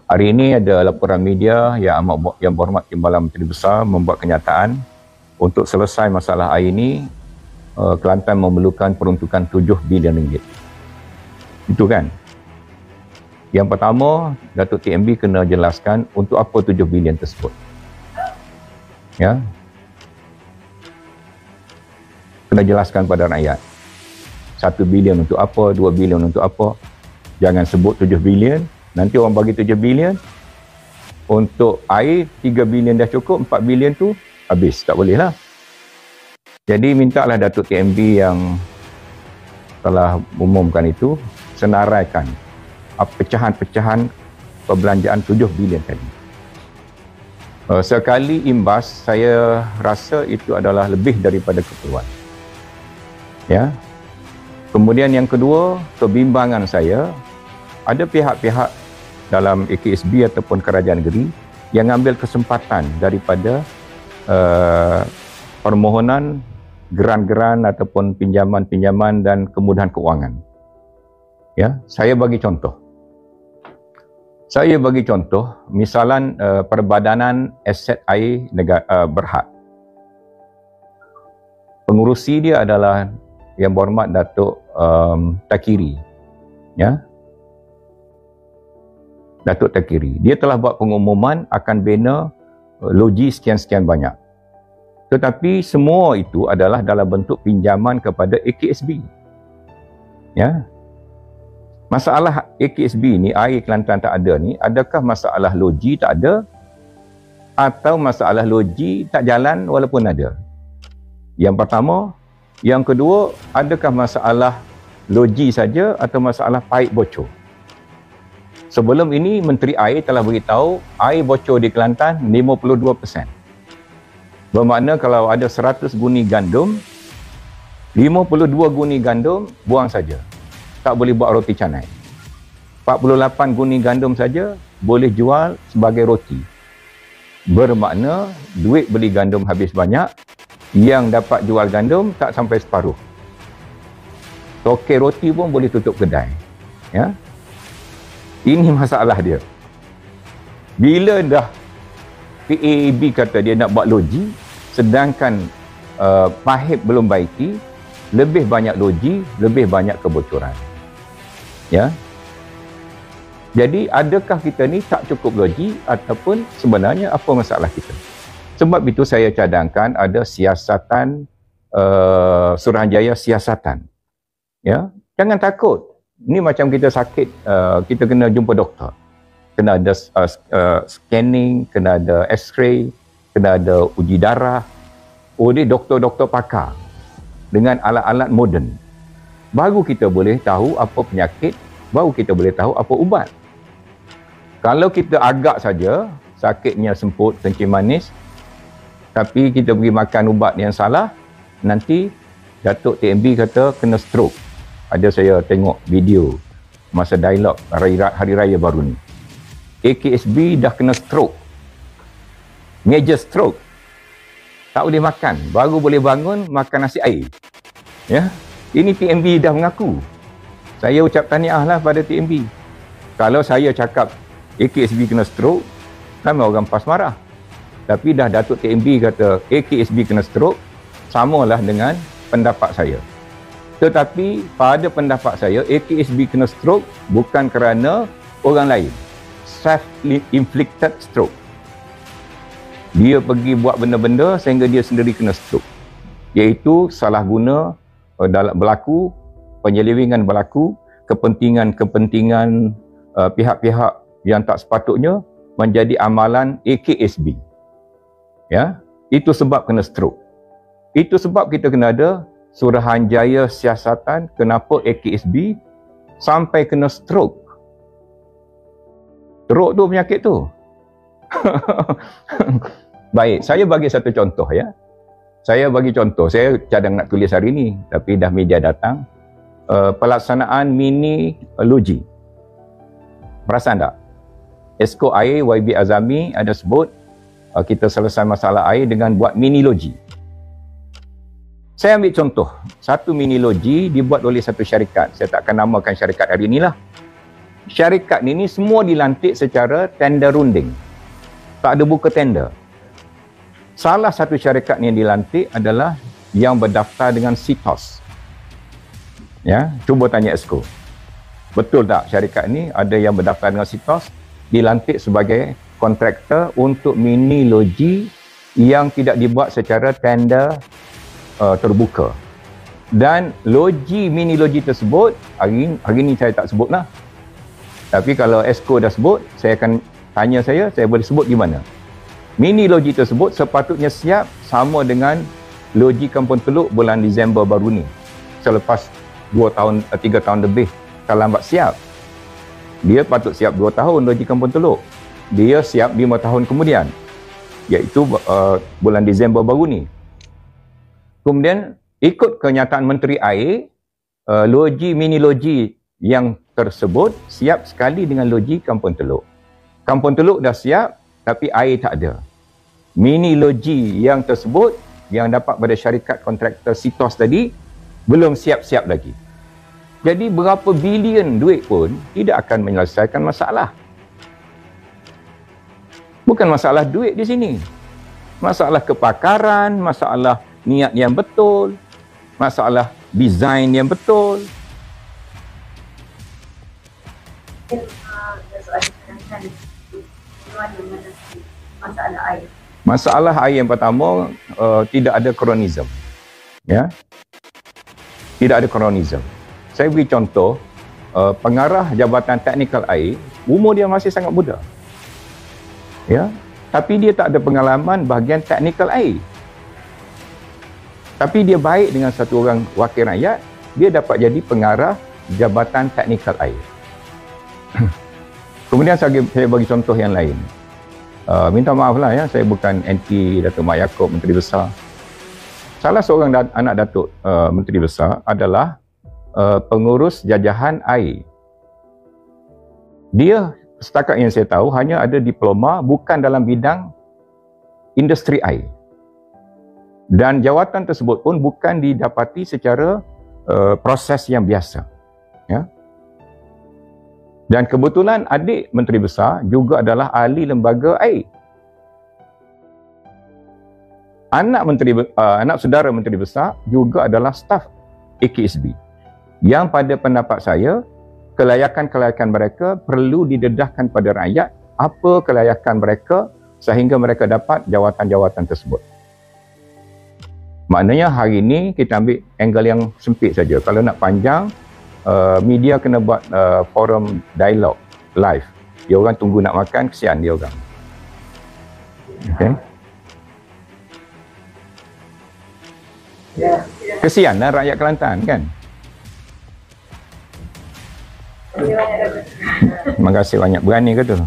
Hari ini ada laporan media yang berhormat Timbalan Menteri Besar membuat kenyataan untuk selesai masalah air ini, Kelantan memerlukan peruntukan 7 bilion ringgit. Itu kan? Yang pertama, Datuk TMB kena jelaskan untuk apa 7 bilion tersebut. Ya. Kena jelaskan pada rakyat. 1 bilion untuk apa, 2 bilion untuk apa. Jangan sebut 7 bilion. Nanti orang bagi 7 bilion. Untuk air, 3 bilion dah cukup, 4 bilion tu habis. Tak boleh lah. Jadi mintalah Datuk TMB yang telah umumkan itu senaraikan pecahan-pecahan perbelanjaan 7 bilion tadi. Sekali imbas, saya rasa itu adalah lebih daripada keperluan. Ya. Kemudian yang kedua, kebimbangan saya, ada pihak-pihak dalam AKSB ataupun kerajaan negeri yang ambil kesempatan daripada permohonan geran-geran ataupun pinjaman-pinjaman dan kemudahan keuangan. Ya, saya bagi contoh. Misalan Perbadanan Aset Air Negara Berhad. Pengurusi dia adalah Yang Berhormat Datuk Takiri. Ya. Datuk Takiri. Dia telah buat pengumuman akan bina loji sekian-sekian banyak. Tetapi semua itu adalah dalam bentuk pinjaman kepada AKSB. Ya. Masalah AKSB ni, air Kelantan tak ada ni, adakah masalah loji tak ada atau masalah loji tak jalan walaupun ada? Yang pertama. Yang kedua, adakah masalah loji saja atau masalah paip bocor? Sebelum ini, Menteri Air telah beritahu air bocor di Kelantan 52%. Bermakna kalau ada 100 guni gandum, 52 guni gandum buang saja. Tak boleh buat roti canai. 48 guni gandum saja boleh jual sebagai roti. Bermakna duit beli gandum habis banyak, yang dapat jual gandum tak sampai separuh. Tokek roti pun boleh tutup kedai. Ya. Ini masalah dia. Bila dah PAB kata dia nak buat loji, sedangkan pahib belum baiki, lebih banyak loji, lebih banyak kebocoran. Ya. Jadi adakah kita ni tak cukup loji ataupun sebenarnya apa masalah kita? Sebab itu saya cadangkan ada siasatan Suruhanjaya siasatan. Ya. Jangan takut. Ini macam kita sakit, kita kena jumpa doktor. Kena ada scanning, kena ada x-ray, kena ada uji darah. Oh, dia doktor-doktor pakar dengan alat-alat moden. Baru kita boleh tahu apa penyakit, baru kita boleh tahu apa ubat. Kalau kita agak saja, sakitnya semput, kencing manis, tapi kita pergi makan ubat yang salah, nanti Datuk TMB kata kena stroke. Ada saya tengok video masa dialog hari raya baru ni. AKSB dah kena stroke. Major stroke. Tak boleh makan. Baru boleh bangun, makan nasi air. Ya. Ini TMB dah mengaku. Saya ucap tahniah lah pada TMB. Kalau saya cakap AKSB kena stroke, ramai orang pas marah. Tapi dah Datuk TMB kata AKSB kena stroke, samalah dengan pendapat saya. Tetapi pada pendapat saya, AKSB kena stroke bukan kerana orang lain. Self-inflicted stroke. Dia pergi buat benda-benda sehingga dia sendiri kena stroke. Iaitu salah guna berlaku, penyelewengan berlaku, kepentingan pihak-pihak yang tak sepatutnya menjadi amalan AKSB. Ya, itu sebab kena stroke. Itu sebab kita kena ada Suruhanjaya siasatan kenapa AKSB sampai kena stroke. Stroke tu penyakit tu. Baik, saya bagi satu contoh ya. Saya bagi contoh, saya cadang nak tulis hari ni, tapi dah media datang. Pelaksanaan mini loji. Perasan tak? Esko Air YB Azami ada sebut kita selesai masalah air dengan buat mini loji. Saya ambil contoh, satu mini loji dibuat oleh satu syarikat. Saya tak akan namakan syarikat hari inilah. syarikat ni semua dilantik secara tender runding. Tak ada buka tender. Salah satu syarikat ni yang dilantik adalah yang berdaftar dengan CITOS. Ya, cuba tanya Esko. Betul tak syarikat ni ada yang berdaftar dengan CITOS dilantik sebagai kontraktor untuk mini loji yang tidak dibuat secara tender terbuka. Dan mini loji tersebut hari ni saya tak sebut lah. Tapi kalau Esko dah sebut, saya akan tanya saya boleh sebut di mana. Mini loji tersebut sepatutnya siap sama dengan loji Kampung Teluk bulan Disember baru ni. Selepas 3 tahun lebih terlambat siap. Dia patut siap 2 tahun loji Kampung Teluk. Dia siap 5 tahun kemudian, iaitu bulan Disember baru ni. Kemudian ikut kenyataan Menteri Air, mini loji yang tersebut siap sekali dengan loji Kampung Teluk. Kampung Teluk dah siap tapi air tak ada. Mini loji yang tersebut yang dapat pada syarikat kontraktor CITOS tadi belum siap-siap lagi. Jadi berapa bilion duit pun tidak akan menyelesaikan masalah. Bukan masalah duit di sini. Masalah kepakaran, masalah niat yang betul, masalah desain yang betul. Masalah air. Masalah air yang pertama, tidak ada kronisme. Ya. Tidak ada kronisme. Saya beri contoh, pengarah Jabatan Teknikal Air, umur dia masih sangat muda. Ya. Tapi dia tak ada pengalaman bahagian teknikal air. Tapi dia baik dengan satu orang wakil rakyat, dia dapat jadi pengarah Jabatan Teknikal Air. Kemudian saya bagi contoh yang lain. Minta maaf lah ya, saya bukan anti Datuk Mak Yaakob, Menteri Besar. Salah seorang anak Datuk Menteri Besar adalah pengurus jajahan air. Dia setakat yang saya tahu hanya ada diploma bukan dalam bidang industri air. Dan jawatan tersebut pun bukan didapati secara proses yang biasa. Ya. Dan kebetulan adik Menteri Besar juga adalah ahli lembaga air. Anak saudara Menteri Besar juga adalah staf AKSB. Yang pada pendapat saya, kelayakan-kelayakan mereka perlu didedahkan pada rakyat apa kelayakan mereka sehingga mereka dapat jawatan-jawatan tersebut. Maknanya hari ini kita ambil angle yang sempit saja. Kalau nak panjang, media kena buat forum dialog live. Dia orang tunggu nak makan, kesian dia orang. Okay. Kesian lah rakyat Kelantan kan. Terima kasih banyak. Berani ke tu?